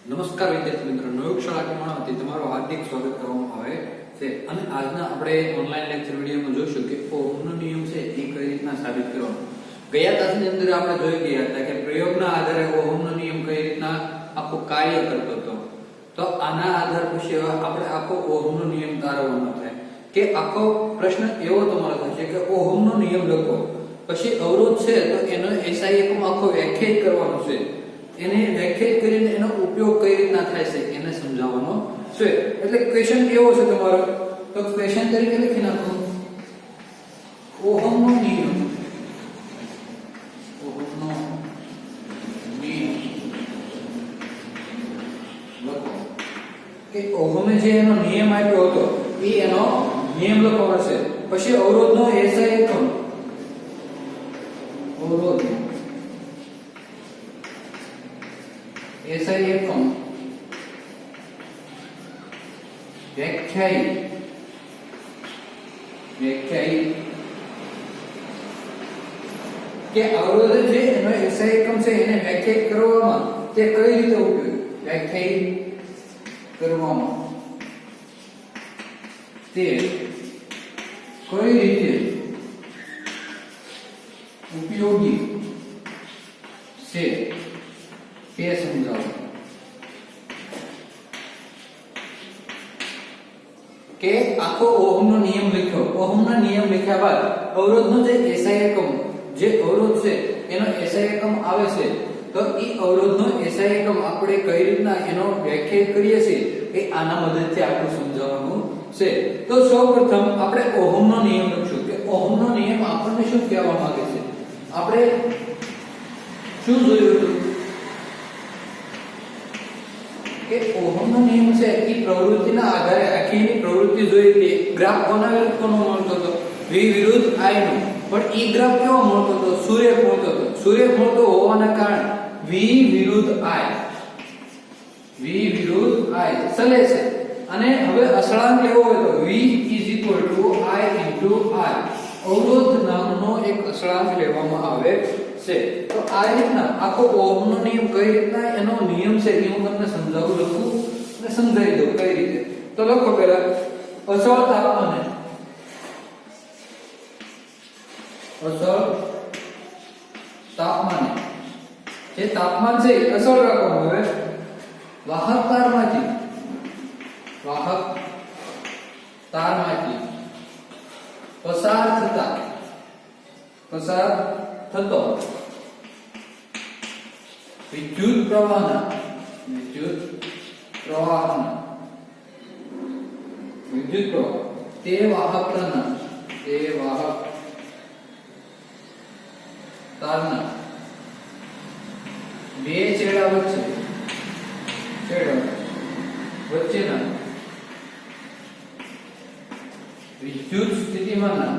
નમસ્કાર વિદ્યાર્થી મિત્રો, નવયુગ શાળા કેળવણીથી તમારું હાર્દિક સ્વાગત કરવામાં આવે છે. અને આજના આપણે ઓનલાઈન લેક્ચર વિડીયોમાં જોઈશું કે ઓહમનો નિયમ છે એ કઈ રીતના સાબિત કરવાનો. ગયા તાસની અંદર આપણે જોઈ ગયા હતા કે પ્રયોગના આધારે ઓહમનો નિયમ કઈ રીતના આખું કાર્ય કરતો હતો. તો આના આધાર પછી આપણે આખો ઓહમનો નિયમ તારવવાનો થાય કે આખો પ્રશ્ન એવો તમારો થશે કે ઓહમનો નિયમ લખો, પછી અવરોધ છે તો એનો એસઆઈ એકમ આખો વ્યાખ્યાયિત કરવાનો છે. એને વ્યાખ્યાયિત કરીને એનો ઉપયોગ કઈ રીતના થાય છે એને સમજાવવાનો છે. એટલે ક્વેશ્ચન કેવો છે તમારો, તો ક્વેશ્ચન તરીકે લખી નાખો ઓહમનો નિયમ. ઓહમનો નિયમ લખો કે ઓહમે જે એનો નિયમ આપ્યો હતો એ એનો નિયમ લખવાનો છે. પછી અવરોધનો એસઆઈ એકમ, અવરોધ એસઆઈ એકમ વ્યાખ્યાયિત કે અવરોધ જે એનો એસઆઈ એકમ છે એને વ્યાખ્યાયિત કરવામાં તે કઈ રીતે ઉપયોગ વ્યાખ્યાયિત કરવામાં તે કઈ રીતે ઉપયોગી છે તે સમજાવો. કે આખો ઓહમનો નિયમ લખ્યો, ઓહમના નિયમ લખ્યા બાદ અવરોધનો જે એસઆઈ એકમ, જે અવરોધ છે એનો એસઆઈ એકમ આવે છે, તો ઈ અવરોધનો એસઆઈ એકમ આપણે કઈ રીતના એનો વ્યાખ્યાયિત કરીએ છીએ એ આના મદદથી આપણે સમજાવવાનું છે. તો સૌપ્રથમ આપણે ઓહમનો નિયમ લખશું કે ઓહમનો નિયમ આપણને શું કહેવા માંગે છે. આપણે શું જોયું હતું કે ઓહમનો નિયમ છે એ પ્રવૃત્તિના આધારે આખીની પ્રવૃત્તિ જોઈ હતી. ગ્રાફ બનાવેલો કોનો મળતો હતો, v વિરુદ્ધ i નો. પણ ઈ ગ્રાફ કેવો મળતો હતો, સૂર્યક મળતો હતો. સૂર્યક મળતો હોવાના કારણે v વિરુદ્ધ i ચલે છે. અને હવે અસળાંક લેવો હોય તો v i r અવરોધ નામનો એક અસળાંક લેવામાં આવે છે. તો આ રીતના આખો ઓહમનો નિયમ કઈ રીતના એનો નિયમ છે એ હું તમને સમજાવું, લખું અને સમજાવી દઉં કઈ રીતે. તો લખો પહેલા અચળ તાપમાને, અચળ તાપમાને જે તાપમાન છે એ અચળ રાખવાનું. હવે વાહક તારમાંથી પસાર થતો વિદ્યુત પ્રવાહના તે વાહકતાના તારના બે છેડા વચ્ચેના વિદ્યુત સ્થિતિમાનના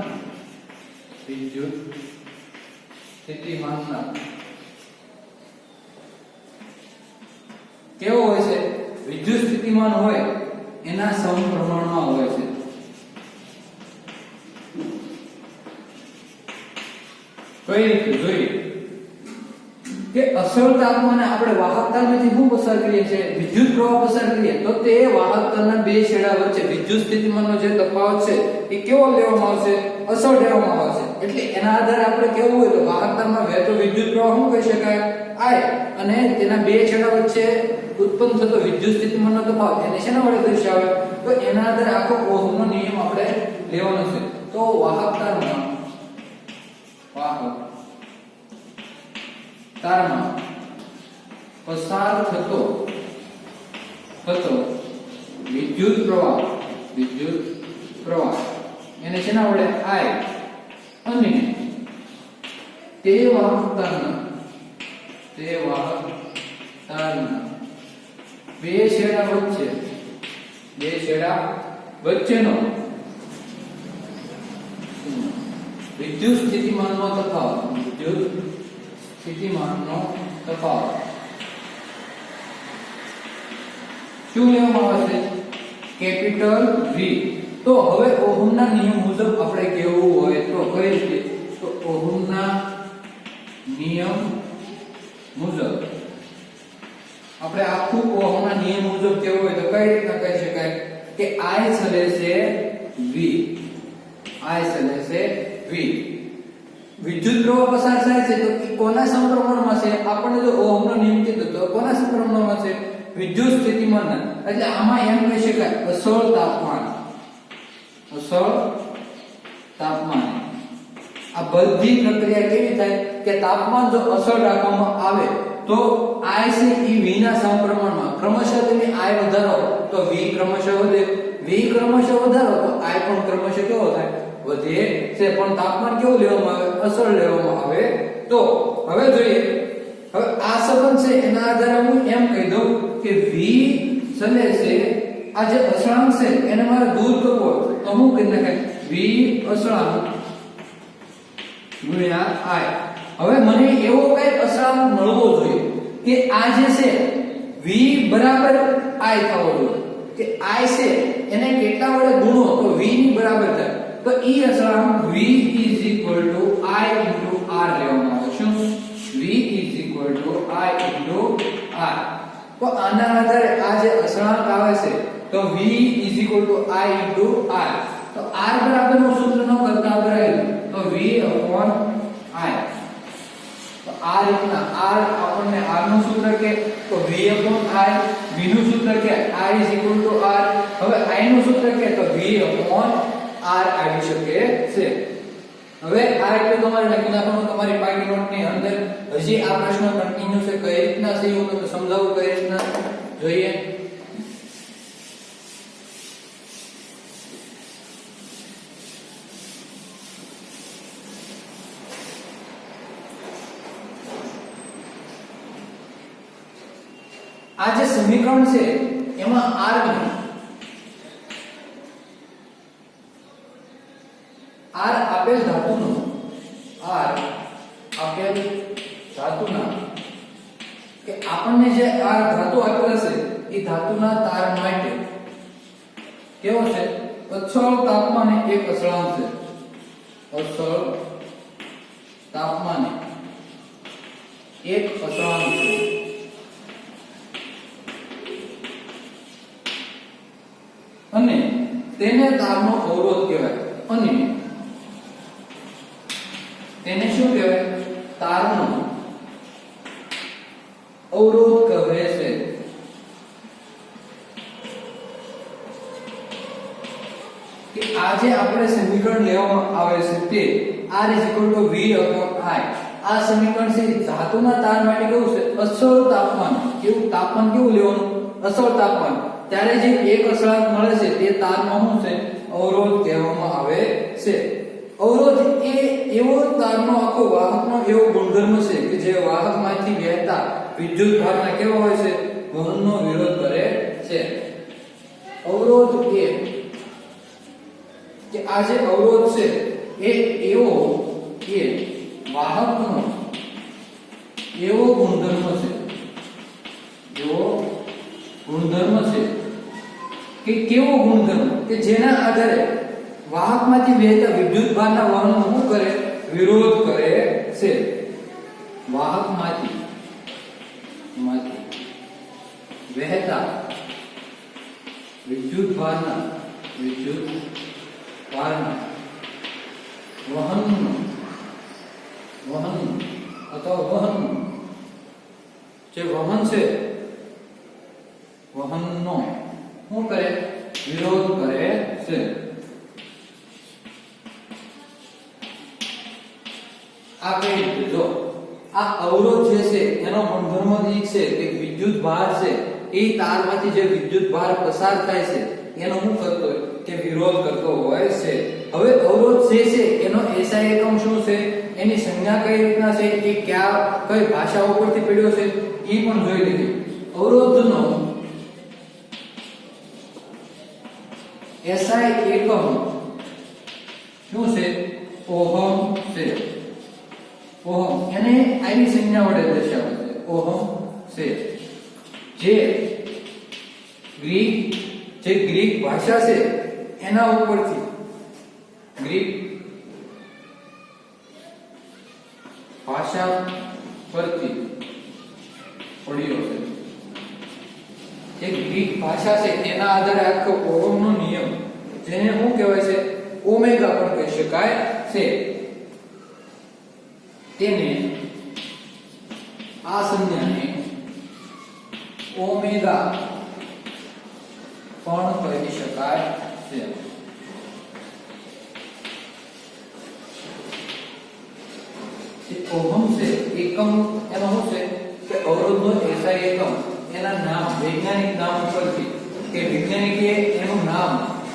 કેવો હોય છે, વિદ્યુત સ્થિતિમાન હોય એના સમપ્રમાણમાં હોય છે. કઈ રીતે જોઈએ કે અસલ તાપમાને આપણે વાહકતામાંથી શું પસાર કરીએ છીએ, વિદ્યુત પ્રવાહ પસાર કરીએ તો તે વાહકતાના બે છેડા વચ્ચે વિદ્યુત સ્થિતિમાનનો જે તફાવત છે એ કેવો લેવામાં આવશે, અસલ લેવામાં આવશે. એટલે એના આધારે આપણે કેવું હોય તો વાહકતામાં વહેતો વિદ્યુત પ્રવાહ શું કહી શકાય, I, અને તેના બે છેડા વચ્ચે ઉત્પન્ન થતો વિદ્યુત સ્થિતિમાનનો તફાવત એને શેના વડે દર્શાવે, તો એના આધારે આખો ઓહમનો નિયમ આપણે લેવાનો છે. તો વાહકતામાં પસાર થતો વિદ્યુત પ્રવાહ એને શેના વડે I, અને તે વાહકતાના બે છેડા વચ્ચેનો વિદ્યુત સ્થિતિમાનનો તફાવત શું લેવામાં આવે છે, કેપિટલ V. તો હવે ઓહમના નિયમ મુજબ આપણે કેવું હોય તો કઈ રીતે, તો ઓહમના નિયમ મુજબ આપણે આખું ઓહમના નિયમ મુજબ કેવું હોય તો કઈ રીતના કહી શકાય કે I છેલ્લે છે V, I છેલ્લે છે V. વિદ્યુત પ્રવાહ પસાર થાય છે તો એ કોના સમપ્રમાણમાં છે? આપણને જો ઓહમનો નિયમ કીધો તો કોના સમપ્રમાણમાં છે? વિદ્યુત સ્થિતિમાનના. એટલે આમાં એમ કહી શકાય અસળ તાપમાન, અસળ તાપમાન. આ બધી પ્રક્રિયા કેવી થાય કે તાપમાન જો અસળ રાખવામાં આવે તો I છે એ V ના સમપ્રમાણમાં. ક્રમશઃ તમે I વધારો તો V ક્રમશઃ વધે, V ક્રમશઃ વધારો તો I પણ ક્રમશઃ કેવો થાય? વધે છે. પણ તાપમાન કેવું લેવામાં આવે? અસળ લેવામાં આવે. તો હવે જોઈએ, હવે આ સંબંધ છે એના આધારે હું એમ કહી દઉં કે V છેલ્લે છે આ જે અસળાંક છે એને મારે દૂર કરવો તો હું કરી નાખાય V અસળાંક ગુણ્યા I. હવે મને એવો કઈ અસળાંક મળવો જોઈએ કે આ જે છે V બરાબર I થવો જોઈએ, કે I છે એને કેટલા વડે ગુણો તો V ની બરાબર થાય. તો ઈ અસળાંક V I R લેવામાં આવે. શું? V I R. તો આના આધારે આ જે અસળાંક આવે છે તો V I R. તો R બરાબરનું સૂત્ર ન કરતા બરાબર તો V upon I. તો આ રીતના R આપણને R નું સૂત્ર કે તો V upon I, V નું સૂત્ર કે I R. હવે I નું સૂત્ર કે તો V upon R આવી શકે છે. હવે આ એટલે તમારે લખી નાખવાનું તમારી પાકી નોટ ની અંદર. હજી આ પ્રશ્ન કન્ટિન્યુ છે, કઈ રીતના છે હું તમને સમજાવું કઈ રીતના જોઈએ. આ જે સમીકરણ છે એમાં R ને R આપેલ ધાતુનો કે આપણને જે R ધાતુ આપેલા છે એ ધાતુના તાર માટે કેવો છે? અચળ તાપમાને એક અસળાંક છે. અચળ તાપમાને એક અસળાંક છે. અને તેને તારનો અવરોધ કહેવાય. અને તેને શું કહેવાય? તારનો અવરોધ કહે છે. કે આ જે આપણે સમીકરણ લેવામાં આવે છે તે R = V upon I. આ સમીકરણ છે ધાતુના તાર માટે કેવું છે? અસળ તાપમાન. કેવું તાપમાન કેવું લેવાનું? અસળ તાપમાન. ત્યારે જે એક અસળાંક મળે છે તે તારમાં શું છે? અવરોધ કહેવામાં આવે છે. અવરોધ એ એવો તારનો આખો વાહકનો એવો ગુણધર્મ છે કે જે વાહકમાંથી વહેતા વિદ્યુત ભારના કેવો હોય છે? વહનનો વિરોધ કરે છે. અવરોધ કે આ જે અવરોધ છે એ એવો કે વાહકનો એવો ગુણધર્મ છે, એવો ગુણધર્મ છે કે કેવો ગુણધર્મ કે જેના આધારે વાહકમાંથી વહેતા વિદ્યુત ભારના વહનનો શું કરે? વિરોધ કરે છે. વાહકમાંથી વહેતા વિદ્યુત ભારના વહન અથવા વહન જે વહન છે વહનનો શું કરે? વિરોધ કરે છે. આ કઈ રીતે જો આ અવરોધ જે છે એનો ગુણધર્મ એ છે કે વિદ્યુત ભાર છે એ તારમાંથી જે વિદ્યુત ભાર પસાર થાય છે એનો શું કરતો હોય? કે વિરોધ કરતો હોય છે. હવે અવરોધ જે છે એનો SI એકમ શું છે? એની સંજ્ઞા કઈ રીતના છે? એ કઈ ભાષા ઉપરથી પડ્યો છે એ પણ જોઈ લીધી. અવરોધનો SI એકમ શું છે? ઓહમ છે. ઓહમ એને આની સંજ્ઞા વડે દર્શાવે છે. ઓહમ છે. જે ગ્રીક ભાષા છે એના ઉપરથી ગ્રીક ભાષા પરથી પડ્યો છે. એક ગ્રીક ભાષા છે એના આધારે આખો ઓહમનો નિયમ જેને શું કહેવાય છે ઓમેગા પણ કહી શકાય છે તેને આ સંજ્ઞાને ઓમેગા પણ કહી શકાય છે ઓહમ છે એકમ એનો શું છે કે અવરોધનો એસઆઈ એકમ એના નામ વૈજ્ઞાનિક નામ ઉપરથી કે વૈજ્ઞાનિકે એનું નામ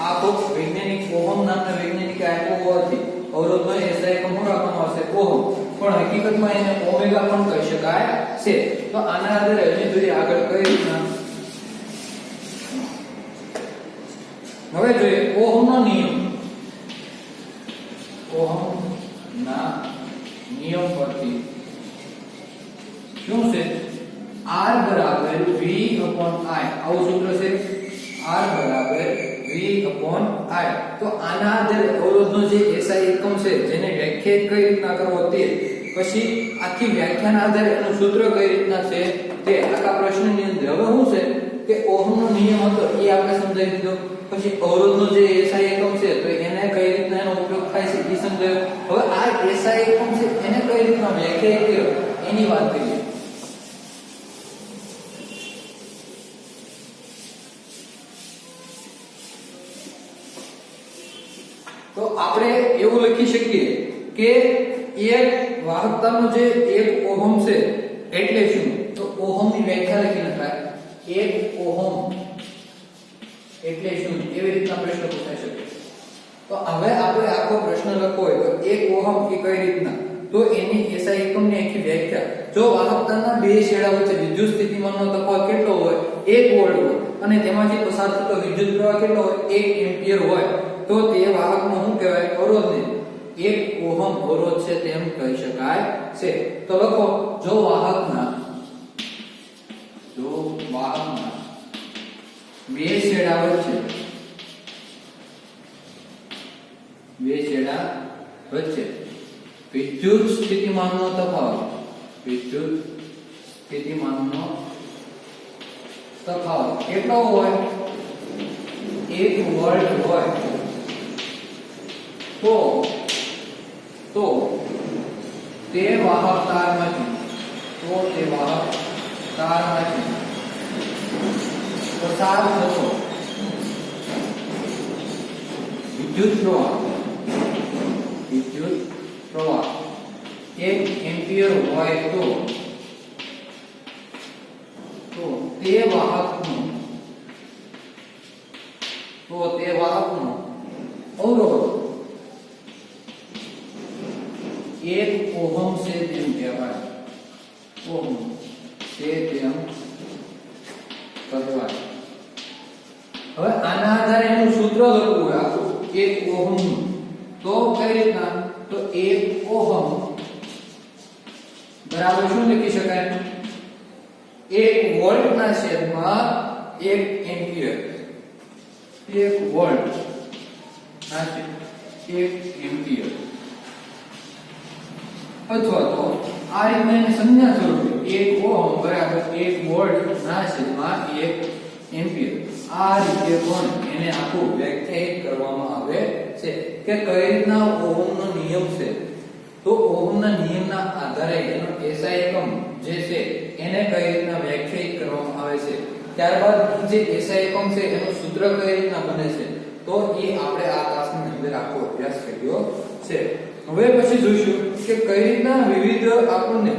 આખો વૈજ્ઞાનિક ઓહમ નામના વૈજ્ઞાનિકે આપ્યો હોવાથી અવરોધનો એસઆઈ એકમ શું રાખવામાં આવશે ઓહમ પણ હકીકતમાં એને ઓમેગા પણ કહી શકાય છે તો આના આધારે હજી જોઈએ આગળ કઈ રીતના હવે જોઈએ ઓહમનો નિયમ ઓહમના નિયમ પરથી શું છે R બરાબર V upon I આવું સૂત્ર છે R બરાબર V upon I તો આના આધારે અવરોધનો જે SI એકમ છે જેને વ્યાખ્યાયિત કઈ રીતના કરવો તે પછી આખી વ્યાખ્યાના આધારે એનું સૂત્ર કઈ રીતના છે તે આખા પ્રશ્નની અંદર હવે શું છે કે ઓહમનો નિયમ હતો એ આપણે સમજાવી દીધો પછી અવરોધનો જે SI એકમ છે તો એને કઈ રીતના એનો ઉપયોગ થાય છે એ સમજાયો હવે આ SI એકમ છે એને કઈ રીતના વ્યાખ્યાયિત કર્યો એની વાત કરીએ તો આપણે એવું લખી શકીએ કે એક વાહકતાનો જે 1 ઓહમ છે એટલે શું તો ઓહમની વ્યાખ્યા લખી નખાય 1 ઓહમ એટલે શું એવી રીતના પ્રશ્ન પૂછાઈ શકે તો હવે આપણે આખો પ્રશ્ન લખવો હોય તો 1 ઓહમ એ કઈ રીતના તો એની SI એકમની આખી વ્યાખ્યા જો વાહકતાના બે છેડા વચ્ચે વિદ્યુત સ્થિતિમાનનો તફાવત કેટલો હોય 1 વોલ્ટ હોય અને તેમાંથી પસાર થતો વિદ્યુત પ્રવાહ કેટલો હોય 1 એમ્પિયર હોય તો તે વાહકનો શું કહેવાય અવરોધને 1 ઓહમ અવરોધ છે તેમ કહી શકાય છે તો લખો જો વાહકના બે છેડા વચ્ચે વિદ્યુત સ્થિતિમાનનો તફાવત કેટલો હોય 1 વોલ્ટ હોય તો તે વાહક તારમાંથી પસાર થતો વિદ્યુત પ્રવાહ 1 એમ્પિયર હોય તો તે વાહકનું અવરોધ 1 ઓહમ છે તેમ કહેવાય હવે આના આધારે એનું સૂત્ર લખવું હોય આખું 1 ઓહમ તો કઈ રીતના તો 1 ઓહમ બરાબર શું લખી શકાય 1 વોલ્ટ ના છેદમાં 1 એમ્પિયર 1 વોલ્ટ ના છેદમાં 1 એમ્પિયર અથવા તો આ રીતના એને સંજ્ઞા સ્વરૂપે 1 ઓહમ બરાબર 1 વોલ્ટ ના છેદમાં 1 એમ્પિયર આ રીતે પણ એને આખું વ્યાખ્યાયિત કરવામાં આવે છે કે કઈ રીતના ઓહમનો નિયમ છે તો ઓહમના નિયમના આધારે એનો SI એકમ જે છે એને કઈ રીતના વ્યાખ્યાયિત કરવામાં આવે છે ત્યારબાદ જે SI એકમ છે એનું સૂત્ર કઈ રીતના બને છે તો એ આપણે આ ક્લાસની અંદર આખો અભ્યાસ કર્યો છે હવે પછી જોઈશું કે કઈ રીતના વિવિધ આપણને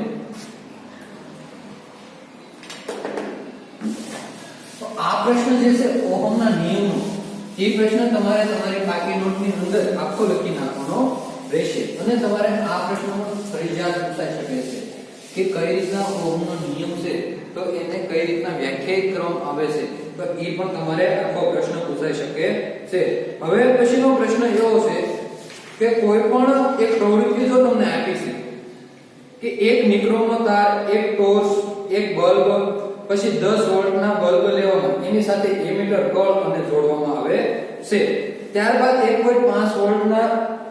તો આ પ્રશ્ન જે છે ઓહમના નિયમનો એ પ્રશ્ન તમારે તમારી પાકી નોટની અંદર આખો લખી નાખવાનો રહેશે અને તમારે આ પ્રશ્નમાં ફરજિયાત પૂછાઈ શકે છે કે કઈ રીતના ઓહમનો નિયમ છે તો એને કઈ રીતના વ્યાખ્યાયિત કરવામાં આવે છે તો એ પણ તમારે આખો પ્રશ્ન પૂછાઈ શકે છે હવે પછીનો પ્રશ્ન એવો છે કે કોઈ પણ એક પ્રવૃત્તિ જો તમને આપી છે કે એક નિક્રોમનો તાર એક ટોર્ચ એક બલ્બ પછી 10 વોલ્ટના બલ્બ લેવામાં એની સાથે એમીટર કળ અને જોડવામાં આવે છે ત્યારબાદ 1.5 વોલ્ટના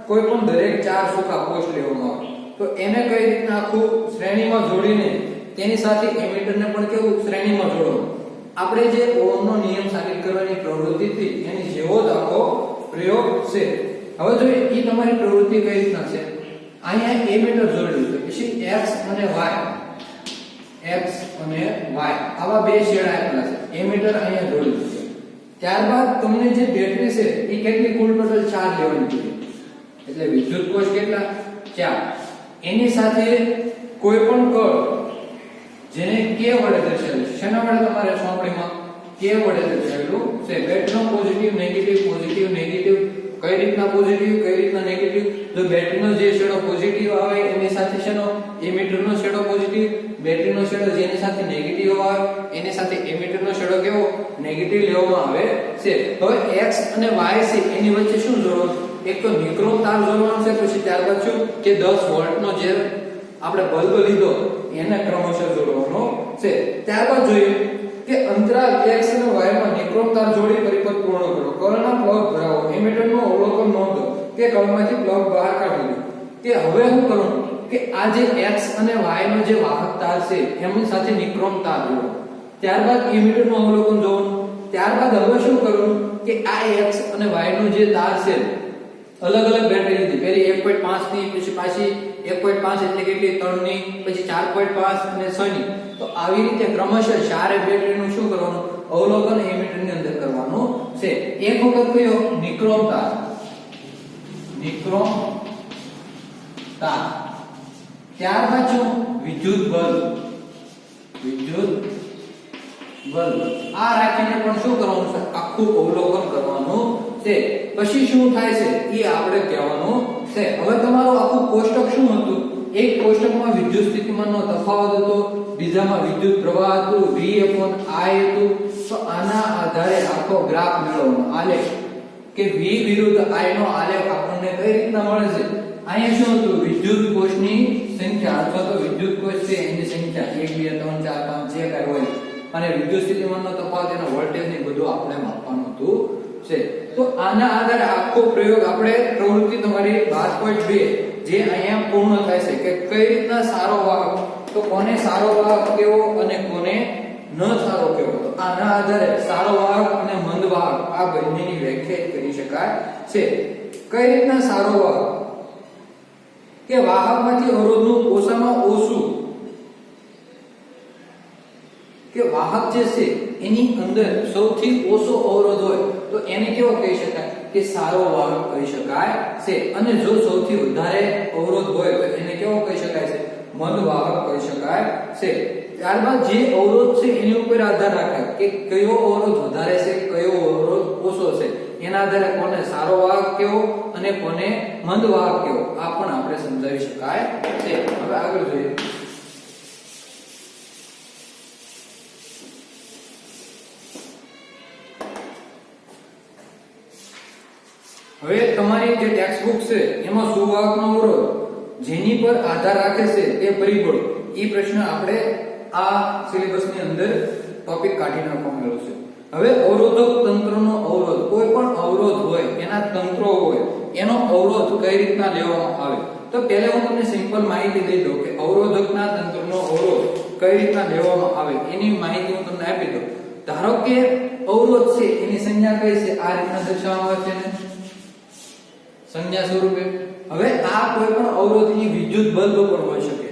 કોઈ પણ દરેક 4 સૂકા પોસ્ટ લેવામાં આવે તો એને કઈ રીતના આખું શ્રેણીમાં જોડીને તેની સાથે એમીટરને પણ કેવું શ્રેણીમાં જોડવાનું આપણે જે ઓહમનો નિયમ સાબિત કરવાની પ્રવૃત્તિ હતી એની જેવો જ આખો પ્રયોગ છે. હવે જોઈએ એ તમારી પ્રવૃત્તિ કઈ રીતના છે. અહીંયા એમીટર જોડેલું છે, પછી x અને y આવા બે શેડ આપેલા છે. એમીટર અહીંયા જોડેલું છે. ત્યારબાદ તમને જે બેટરી છે એ કેટલી કુલ ટોટલ 4 લેવાની છે. એટલે વિદ્યુત કોષ કેટલા 4. એની સાથે કોઈ પણ કળ જેને k વડે દર્શાવેલું છે. શેના વડે તમારે સોંપણીમાં k વડે દર્શાવેલું છે. બેટરીનો પોઝિટિવ નેગેટિવ કઈ રીતના પોઝિટિવ કઈ રીતના નેગેટિવ. જો બેટરીનો જે શેડો પોઝિટિવ આવે એની સાથે શેનો એમીટરનો શેડો પોઝિટિવ, બેટરીનો શેડો જેની સાથે નેગેટિવ આવે એની સાથે એમીટરનો શેડો કેવો નેગેટિવ લેવામાં આવે છે. હવે x અને y છે એની વચ્ચે શું જોડવાનું? એક તો નિક્રોમ તાર જોડવાનો છે, પછી ત્યારબાદ શું કે 10 વોલ્ટનો જે આપણે બલ્બ લીધો એને ક્રમશઃ જોડવાનો છે. ત્યારબાદ જોઈએ કે અંતરાલ x અને y માં નિક્રોમ તાર જોડી પરિપથ પૂર્ણ કરો. કળના પ્લગ ભરાવો. એમીટરનું અવલોકન નોંધો કે કળમાંથી પ્લગ બહાર કાઢી દો. કે હવે હું કરું કે આ જે x અને y નો જે વાહક તાર છે એમની સાથે નિક્રોમ તાર જોડો. ત્યારબાદ એમીટરનું અવલોકન જોવાનું. ત્યારબાદ હવે શું કરું કે આ x અને y નો જે તાર છે અલગ અલગ બેટરી લીધી. પહેલી 1.5 ની, પછી પાછી 1.5 એટલે કેટલી 3 ની, પછી 4.5 અને 6 ની. તો આવી રીતે ક્રમશઃ ચારે બેટરીનું શું કરવાનું અવલોકન એમીટરની અંદર કરવાનું છે. એક વખત કયો નિક્રોમ તાર, ત્યારબાદ શું વિદ્યુત બલ્બ આ રાખીને પણ શું કરવાનું છે આખું અવલોકન કરવાનું છે. પછી શું થાય છે એ આપણે કહેવાનું છે. હવે તમારું આખું કોષ્ટક શું હતું? એક કોષ્ટકમાં વિદ્યુત સ્થિતિમાનનો તફાવત હતો, બીજામાં વિદ્યુત પ્રવાહ હતું, V/I હતું. તો આના આધારે આખો ગ્રાફ મેળવવાનો આલેખ કે V વિરુદ્ધ I નો આલેખ આપણને કઈ રીતના મળે છે. અહીંયા શું હતું વિદ્યુત કોષની સંખ્યા અથવા તો વિદ્યુત કોષ છે એની સંખ્યા 1 2 3 4 5 જે કાંઈ હોય અને વિદ્યુત સ્થિતિમાનનો તફાવત એનો વોલ્ટેજ ને બધું આપણે માપવાનું હતું છે. તો આના આધારે આખો પ્રયોગ આપણે પ્રવૃત્તિ તમારી 12.2 જે અહીંયા પૂર્ણ થાય છે કે કઈ રીતના સારો વાહક, તો કોને સારો વાહક કેવો અને કોને ન સારો કેવો. તો આના આધારે સારો વાહક અને મંદ વાહક આ બંનેની વ્યાખ્યા કરી શકાય છે. કઈ રીતના સારો વાહક કે વાહકમાંથી અવરોધનું ઓછામાં ઓછું કે વાહક જે છે એની અંદર સૌથી ઓછો અવરોધ હોય તો એને કેવો કહી શકાય કે સારો વાહક કહી શકાય છે. અને જો સૌથી વધારે અવરોધ હોય તો એને કેવો કહી શકાય છે મંદ વાહક કહી શકાય છે. ત્યારબાદ જે અવરોધ છે એની ઉપર આધાર રાખે કે કયો અવરોધ વધારે છે કયો અવરોધ ઓછો છે. એના આધારે કોને સારો વાહક કેવો અને કોને મંદ વાહક કેવો આ પણ આપણે સમજાવી શકાય છે. હવે આગળ જોઈએ. હવે તમારી જે ટેક્સ્ટ બુક છે એમાં સુવાહકનો અવરોધ જેની પર આધાર રાખે છે તે પરિબળો એ પ્રશ્ન આપણે આ સિલેબસની અંદર ટોપિક કાઢી નાખવામાં આવ્યો છે. હવે અવરોધક તંત્રનો અવરોધ, કોઈ પણ અવરોધ હોય એના તંત્રો હોય એનો અવરોધ કઈ રીતના લેવામાં આવે. તો પહેલા હું તમને સિમ્પલ માહિતી દઈ દઉં કે અવરોધકના તંત્રનો અવરોધ કઈ રીતના લેવામાં આવે એની માહિતી હું તમને આપી દઉં. ધારો કે અવરોધ છે એની સંજ્ઞા કઈ છે આ રીતના દર્શાવવામાં આવે છે ને સંજ્ઞા સ્વરૂપે. હવે આ કોઈ પણ અવરોધની વિદ્યુત બલ્બ પણ હોઈ શકે,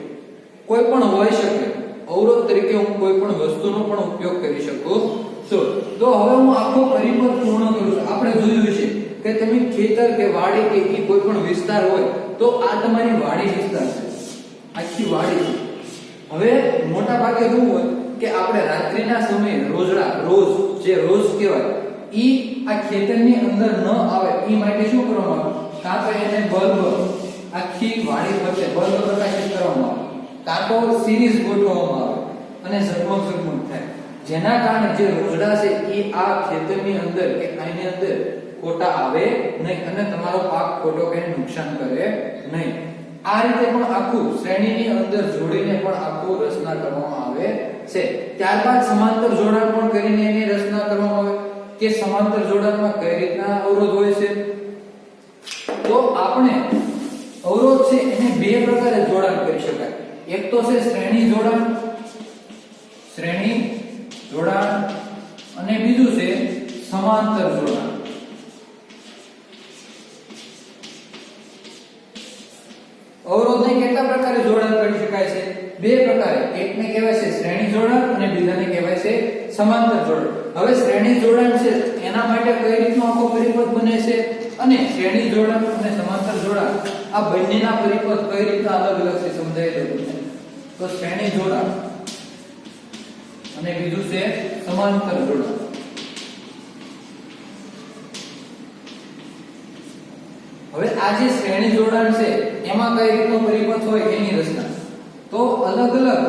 કોઈ પણ હોઈ શકે. અવરોધ તરીકે હું કોઈ પણ વસ્તુનો પણ ઉપયોગ કરી શકું છું. તો હવે હું આખો પરિપથ પૂર્ણ કરું છું. આપણે જોયું છે કે તમે ખેતર કે વાડી કે એ કોઈ પણ વિસ્તાર હોય તો આ તમારી વાડી વિસ્તાર છે, આખી વાડી છે. હવે મોટા ભાગે શું હોય કે આપણે રાત્રિના સમયે રોજ કહેવાય ઈ આ ખેતરની અંદર ન આવે ઈ માટે શું કરવામાં આવે કાં તો એને બલ્બ આખી વાડી ફરતે બલ્બ પ્રકાશિત કરવામાં આવે, કાં તો સિરીઝ ગોઠવવામાં આવે અને ઝગમગ થાય. જેના કારણે જે રોજડા છે એ આ ખેતરની અંદર કે આની અંદર ખોટા આવે નહીં અને તમારો પાક ખોટો કે નુકસાન કરે નહીં. આ રીતે પણ આખું શ્રેણીની અંદર જોડીને પણ આખું રચના કરવામાં આવે છે. ત્યારબાદ સમાંતર જોડાણ પણ કરીને એની રચના કરવામાં આવે કે સમાંતર જોડાણમાં કઈ રીતના અવરોધ હોય છે. તો આપણે અવરોધ છે એને બે પ્રકારે જોડાણ કરી શકાય. એક તો છે શ્રેણી જોડાણ અને બીજું છે સમાંતર જોડાણ. અવરોધને કેટલા પ્રકારે જોડાણ કરી શકાય છે? બે પ્રકારે. એકને કહેવાય છે શ્રેણી જોડાણ અને બીજાને કહેવાય છે સમાંતર જોડાણ. હવે શ્રેણી જોડાણ છે એના માટે કઈ રીતનો આખો પરિપથ બને છે અને શ્રેણી જોડાણ અને સમાંતર જોડાણ આ બંનેના પરિપથ કઈ રીતના અલગ અલગ છે સમજાવી દઉં છું. તો શ્રેણી જોડાણ અને બીજું છે સમાંતર જોડાણ. હવે આ જે શ્રેણી જોડાણ છે એમાં કઈ રીતનો પરિપથ હોય એની રચના. તો અલગ અલગ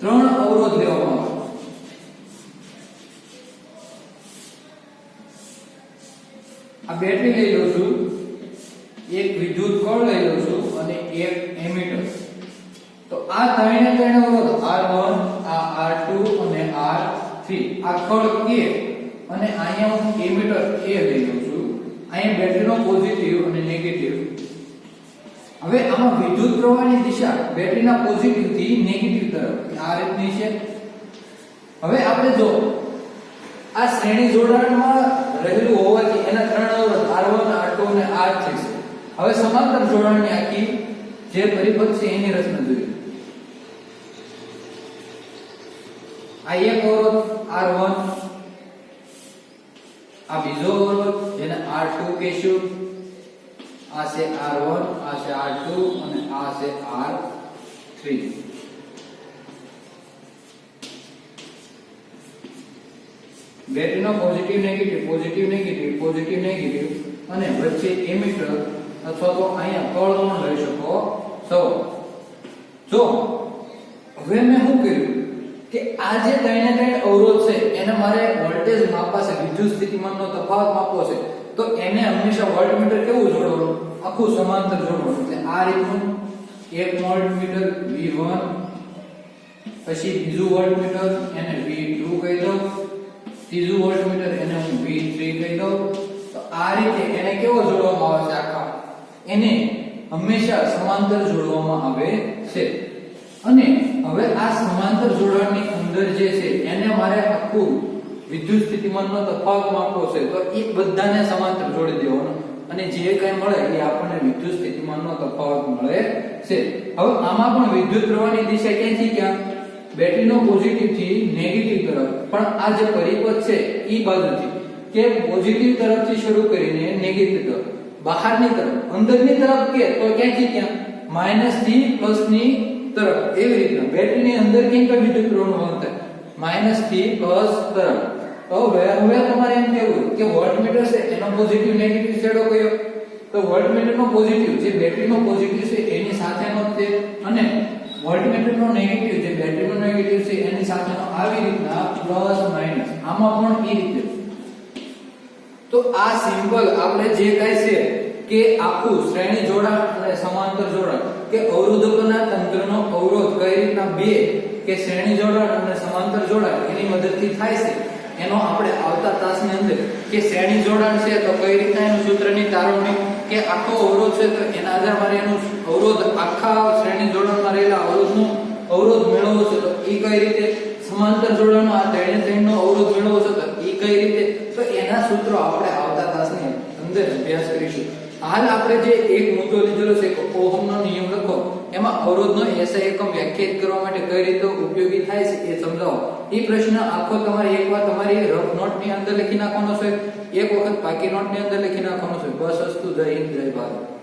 ત્રણ અવરોધ લેવામાં આવે. આ બેટરી લઈ લઉં છું, એક વિદ્યુત કળ લઈ લઉં છું અને એક એમીટર. તો આ ત્રણ અવરોધ R1, આ R2 અને R3 આ કળ K અને અહીંયા હું એમીટર A લઈ લઉં છું. અહીંયા બેટરીનો પોઝિટિવ અને નેગેટિવ. હવે આમાં વિદ્યુત પ્રવાહની દિશા બેટરીના પોઝિટિવ થી નેગેટિવ તરફ આ રીતની છે. હવે આપણે જો આ શ્રેણી જોડાણમાં રહેલું હોવાથી એના ત્રણ અવરોધ R1, R2 અને R3 છે. હવે સમાંતર જોડાણની આખી જે પરિપથ છે એની રચના જોઈએ. આ એક અવરોધ R1, આ બીજો અવરોધ જેને R2 કહીશું, આ છે R1, આ છે R2 અને આ છે R3. બેટરીનો positive negative positive negative positive negative અને વચ્ચે એમીટર અથવા તો અહીંયા કળ પણ લઈ શકો છો. જો હવે મેં શું કર્યું કે આ જે ત્રણે અવરોધ છે એને મારે વોલ્ટેજ માપવા છે, વિદ્યુત સ્થિતિમાનનો તફાવત માપવો છે. તો એને હંમેશા વોલ્ટમીટર કેવું જોડવાનું? આખું સમાંતર જોડવાનું. એટલે આ રીતનું એક વોલ્ટમીટર V1, પછી બીજું વોલ્ટમીટર એને V2 કહી દઉં, ત્રીજું વોલ્ટમીટર એને હું V3 કહી દઉં. તો આ રીતે એને કેવો જોડવામાં આવે છે? આખા એને હંમેશા સમાંતર જોડવામાં આવે છે. અને હવે આ સમાંતર જોડાણની અંદર જે છે એને મારે આખું વિદ્યુત સ્થિતિમાનનો તફાવત માપવો છે. તો એ બધાને સમાંતર જોડી દેવાનો અને જે કંઈ મળે એ આપણને વિદ્યુત સ્થિતિમાનનો તફાવત મળે છે. હવે આમાં પણ વિદ્યુત પ્રવાહની દિશા ક્યાંથી ક્યાં? બેટરીનો પોઝિટિવ થી નેગેટિવ તરફ. પણ આ જે પરિપથ છે એ બાજુથી કે પોઝિટિવ તરફથી શરૂ કરીને નેગેટિવ તરફ, બહારની તરફ, અંદરની તરફ કે તો ક્યાંથી ક્યાં? માઈનસ થી પ્લસ ની તરફ. એવી રીતના બેટરીની અંદર કેમ વિદ્યુત પ્રવાહનું વહન થાય? માઈનસ થી પ્લસ તરફ. તો હવે તમારે એમ કહેવું કે વોલ્ટમીટર છે એનો પોઝિટિવ નેગેટિવ છેડો કયો? તો વોલ્ટમીટરનો પોઝિટિવ જે બેટરીનો પોઝિટિવ છે એની સાથેનો તે અને વોલ્ટમીટરનો નેગેટિવ જે બેટરીનો નેગેટિવ છે એની સાથેનો આવી રીતના પ્લસ માઈનસ. આમાં પણ એ રીતે. તો આ સિમ્પલ આપણે જે કાંઈ છે કે આખું શ્રેણી જોડાણ અને સમાંતર જોડાણ કે અવરોધકોના તંત્રનો અવરોધ કઈ રીતના બે કે શ્રેણી જોડાણ અને સમાંતર જોડાણ એની મદદથી થાય છે એનો આપણે આવતા તાસની અંદર કે શ્રેણી જોડાણ છે તો કઈ રીતના એનું સૂત્રની તારવણી કે આખો અવરોધ છે તો એના આધારે મારે એનું અવરોધ આખા શ્રેણી જોડાણમાં રહેલા અવરોધનો અવરોધ મેળવવો છે તો એ કઈ રીતે, સમાંતર જોડાણમાં આ ત્રણનો અવરોધ મેળવવો છે તો એ કઈ રીતે, તો એના સૂત્રો આપણે આવતા તાસની અંદર અભ્યાસ કરીશું. હાલ આપણે જે એક મુદ્દો લીધેલો છે કે ઓહમનો નિયમ લખો, એમાં અવરોધનો SI એકમ વ્યાખ્યાયિત કરવા માટે કઈ રીતે ઉપયોગી થાય છે એ સમજાવો. એ પ્રશ્ન આખો તમારે એકવાર તમારી રફ નોટની અંદર લખી નાખવાનો છે, એક વખત પાકી નોટની અંદર લખી નાખવાનો છે. બસ અસ્તુ, જય હિન્દ, જય ભારત.